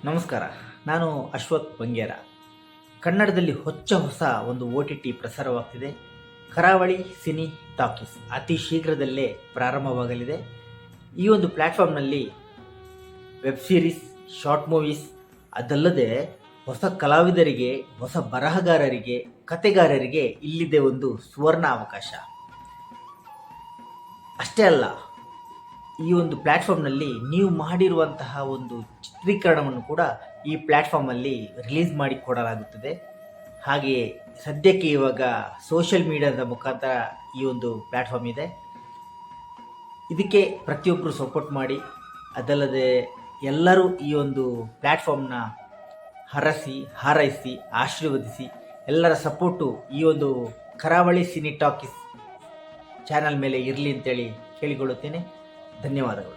ನಮಸ್ಕಾರ. ನಾನು ಅಶ್ವಥ್ ಬಂಗೇರ. ಕನ್ನಡದಲ್ಲಿ ಹೊಸ ಒಂದು OTT ಪ್ರಸಾರವಾಗ್ತಿದೆ. ಕರಾವಳಿ ಸಿನಿ ಟಾಕೀಸ್ ಅತಿ ಶೀಘ್ರದಲ್ಲೇ ಪ್ರಾರಂಭವಾಗಲಿದೆ. ಈ ಒಂದು ಪ್ಲ್ಯಾಟ್ಫಾರ್ಮ್ನಲ್ಲಿ ವೆಬ್ ಸೀರೀಸ್, ಶಾರ್ಟ್ ಮೂವೀಸ್, ಅದಲ್ಲದೆ ಹೊಸ ಕಲಾವಿದರಿಗೆ, ಹೊಸ ಬರಹಗಾರರಿಗೆ, ಕತೆಗಾರರಿಗೆ ಇಲ್ಲಿದೆ ಒಂದು ಸುವರ್ಣ ಅವಕಾಶ. ಅಷ್ಟೇ ಅಲ್ಲ, ಈ ಒಂದು ಪ್ಲ್ಯಾಟ್ಫಾರ್ಮ್ನಲ್ಲಿ ನೀವು ಮಾಡಿರುವಂತಹ ಒಂದು ಚಿತ್ರೀಕರಣವನ್ನು ಕೂಡ ಈ ಪ್ಲ್ಯಾಟ್ಫಾರ್ಮಲ್ಲಿ ರಿಲೀಸ್ ಮಾಡಿ ಕೊಡಲಾಗುತ್ತದೆ. ಹಾಗೆಯೇ ಸದ್ಯಕ್ಕೆ ಇವಾಗ ಸೋಷಿಯಲ್ ಮೀಡಿಯಾದ ಮುಖಾಂತರ ಈ ಒಂದು ಪ್ಲ್ಯಾಟ್ಫಾರ್ಮ್ ಇದೆ. ಇದಕ್ಕೆ ಪ್ರತಿಯೊಬ್ಬರು ಸಪೋರ್ಟ್ ಮಾಡಿ. ಅದಲ್ಲದೆ ಎಲ್ಲರೂ ಈ ಒಂದು ಪ್ಲ್ಯಾಟ್ಫಾರ್ಮ್ನ ಹರಸಿ, ಹಾರೈಸಿ, ಆಶೀರ್ವದಿಸಿ. ಎಲ್ಲರ ಸಪೋರ್ಟು ಈ ಒಂದು ಕರಾವಳಿ ಸಿನಿ ಟಾಕೀಸ್ ಚಾನಲ್ ಮೇಲೆ ಇರಲಿ ಅಂತೇಳಿ ಕೇಳಿಕೊಳ್ಳುತ್ತೇನೆ. ಧನ್ಯವಾದಗಳು.